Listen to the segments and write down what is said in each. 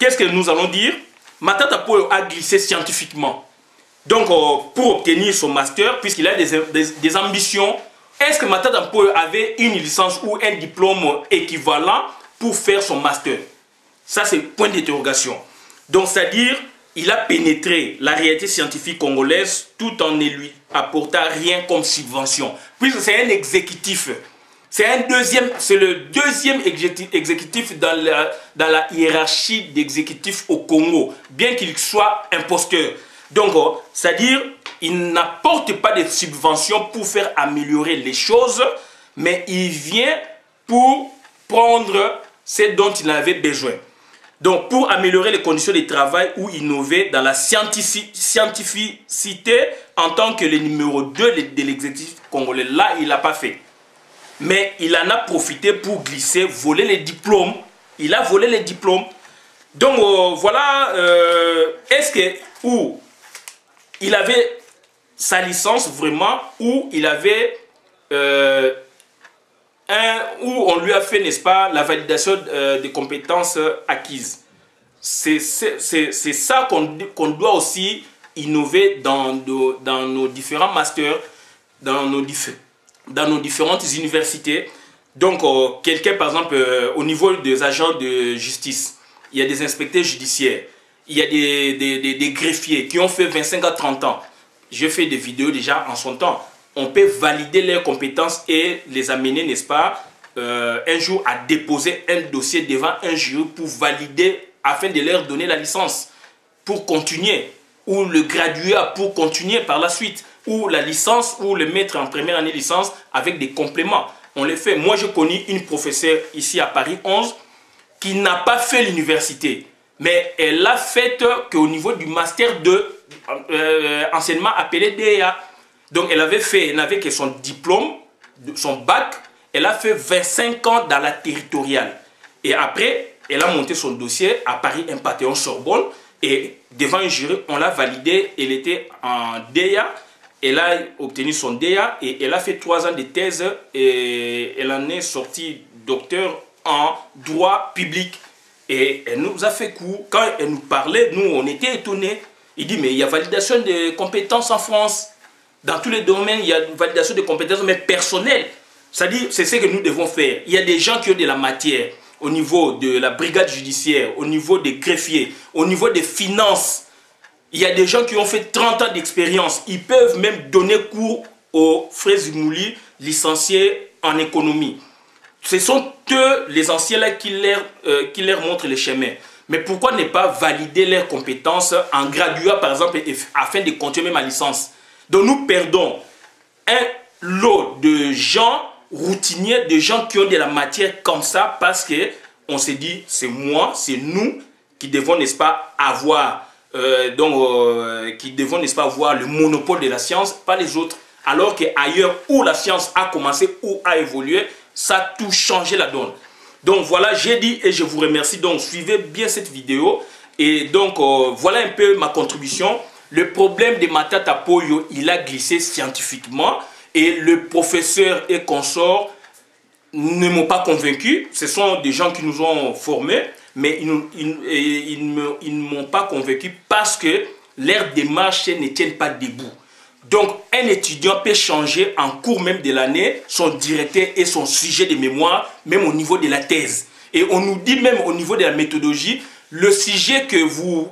qu'est-ce que nous allons dire? Matata Poyo a glissé scientifiquement. Donc, pour obtenir son master, puisqu'il a des ambitions, est-ce que Matata Poyo avait une licence ou un diplôme équivalent pour faire son master? Ça, c'est le point d'interrogation. Donc, c'est-à-dire, il a pénétré la réalité scientifique congolaise tout en ne lui apportant rien comme subvention. Puisque c'est un exécutif. C'est le deuxième exécutif dans la hiérarchie d'exécutifs au Congo, bien qu'il soit imposteur. Donc, c'est-à-dire, il n'apporte pas de subventions pour faire améliorer les choses, mais il vient pour prendre ce dont il avait besoin. Donc, pour améliorer les conditions de travail ou innover dans la scientificité en tant que le numéro 2 de l'exécutif congolais, là, il n'a pas fait. Mais il en a profité pour glisser, voler les diplômes. Il a volé les diplômes. Donc, voilà, est-ce que, ou il avait sa licence vraiment, ou il avait, où on lui a fait, n'est-ce pas, la validation des compétences acquises. C'est ça qu'on doit aussi innover dans nos différents masters, dans nos différentes universités. Donc, quelqu'un, par exemple, au niveau des agents de justice, il y a des inspecteurs judiciaires, il y a des greffiers qui ont fait 25 à 30 ans. J'ai fait des vidéos déjà en son temps. On peut valider leurs compétences et les amener, n'est-ce pas, un jour à déposer un dossier devant un jury pour valider, afin de leur donner la licence pour continuer, ou le graduat pour continuer par la suite, ou la licence, ou le mettre en première année licence avec des compléments. On les fait. Moi, je connais une professeure ici à Paris 11 qui n'a pas fait l'université, mais elle l'a fait qu'au niveau du master de enseignement appelé DEA. Donc, elle n'avait que son diplôme, son bac. Elle a fait 25 ans dans la territoriale. Et après, elle a monté son dossier à Paris, un Panthéon-Sorbonne. Et devant un jury, on l'a validé. Elle était en DEA. Elle a obtenu son DEA et elle a fait 3 ans de thèse. Et elle en est sortie docteur en droit public. Et elle nous a fait coup. Quand elle nous parlait, nous, on était étonnés. Il dit, mais il y a validation de compétences en France. Dans tous les domaines, il y a une validation de compétences, mais personnelles. C'est-à-dire, c'est ce que nous devons faire. Il y a des gens qui ont de la matière au niveau de la brigade judiciaire, au niveau des greffiers, au niveau des finances. Il y a des gens qui ont fait 30 ans d'expérience. Ils peuvent même donner cours aux frères Zimouli, licenciés en économie. Ce sont eux, les anciens là, qui leur montrent le chemin. Mais pourquoi ne pas valider leurs compétences en graduat, par exemple, afin de continuer ma licence? Donc nous perdons un lot de gens routiniers, de gens qui ont de la matière comme ça, parce qu'on s'est dit, c'est moi, c'est nous qui devons, n'est-ce pas, avoir, qui devons, n'est-ce pas, avoir le monopole de la science, pas les autres. Alors qu'ailleurs, où la science a commencé, où a évolué, ça a tout changé la donne. Donc voilà, j'ai dit et je vous remercie. Donc suivez bien cette vidéo. Et donc voilà un peu ma contribution. Le problème de Matata Poyo, il a glissé scientifiquement. Et le professeur et consorts ne m'ont pas convaincu. Ce sont des gens qui nous ont formés. Mais ils ne m'ont pas convaincu parce que leurs démarches ne tiennent pas debout. Donc, un étudiant peut changer en cours même de l'année son directeur et son sujet de mémoire, même au niveau de la thèse. Et on nous dit même au niveau de la méthodologie, le sujet que vous,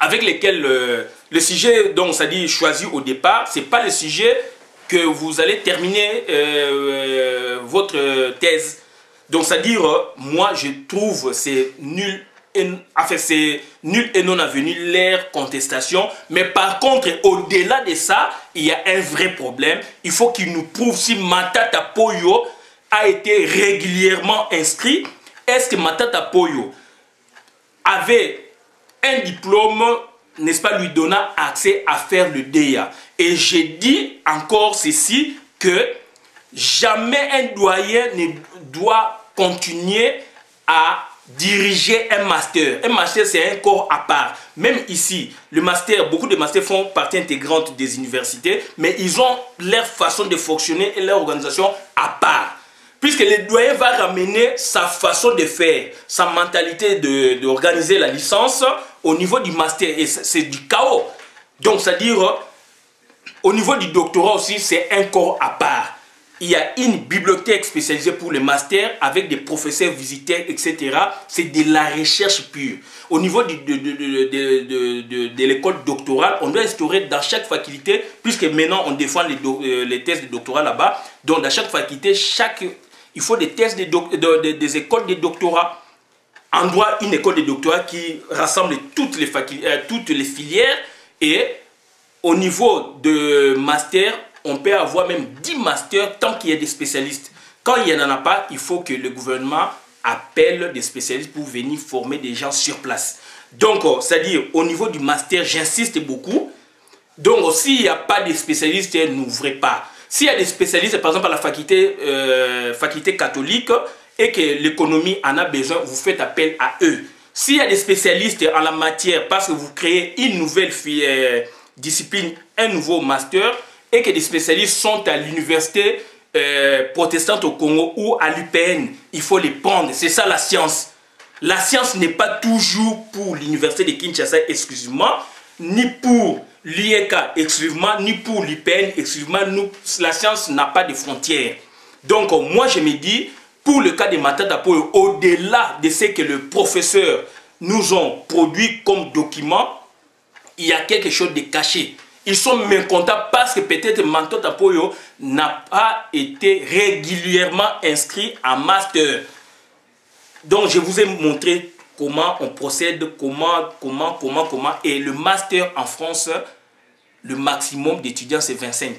avec lequel, le sujet donc ça dit choisi au départ, c'est pas le sujet que vous allez terminer votre thèse. Donc, c'est-à-dire, moi, je trouve c'est nul. Enfin, c'est nul et non avenu leur contestation. Mais par contre, au-delà de ça, il y a un vrai problème. Il faut qu'il nous prouve si Matata Poyo a été régulièrement inscrit. Est-ce que Matata Poyo avait un diplôme, n'est-ce pas, lui donnant accès à faire le DEA? Et j'ai dit encore ceci, que jamais un doyen ne doit continuer à diriger un master. Un master, c'est un corps à part. Même ici, le master, beaucoup de masters font partie intégrante des universités, mais ils ont leur façon de fonctionner et leur organisation à part. Puisque le doyen va ramener sa façon de faire, sa mentalité d'organiser la licence au niveau du master. Et c'est du chaos. Donc, c'est-à-dire, au niveau du doctorat aussi, c'est un corps à part. Il y a une bibliothèque spécialisée pour les masters avec des professeurs visiteurs, etc. C'est de la recherche pure. Au niveau de l'école doctorale, on doit instaurer dans chaque faculté, puisque maintenant on défend les thèses de doctorat là-bas, donc dans chaque faculté, il faut des thèses des écoles de doctorat. En droit, une école de doctorat qui rassemble toutes les filières, et au niveau de master, on peut avoir même 10 masters tant qu'il y a des spécialistes. Quand il n'y en a pas, il faut que le gouvernement appelle des spécialistes pour venir former des gens sur place. Donc, c'est-à-dire, au niveau du master, j'insiste beaucoup. Donc, s'il n'y a pas de spécialistes, n'ouvrez pas. S'il y a des spécialistes, par exemple à la faculté catholique, et que l'économie en a besoin, vous faites appel à eux. S'il y a des spécialistes en la matière, parce que vous créez une nouvelle discipline, un nouveau master, et que des spécialistes sont à l'université protestante au Congo ou à l'UPN, il faut les prendre. C'est ça la science. La science n'est pas toujours pour l'université de Kinshasa exclusivement, ni pour l'IEK exclusivement, ni pour l'UPN exclusivement. La science n'a pas de frontières. Donc moi je me dis, pour le cas de Matata Poyo, au-delà de ce que le professeur nous ont produit comme document, il y a quelque chose de caché. Ils sont mécontents parce que peut-être Matata Poyo n'a pas été régulièrement inscrit en master. Donc je vous ai montré comment on procède, comment. Et le master en France, le maximum d'étudiants c'est 25.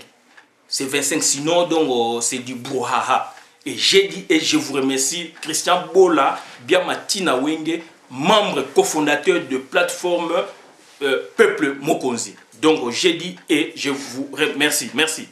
C'est 25, sinon donc c'est du brouhaha. Et j'ai dit, et je vous remercie, Christian Bola, Biamatina Wenge, membre cofondateur de plateforme Peuple Mokonzi. Donc j'ai dit et je vous remercie. Merci.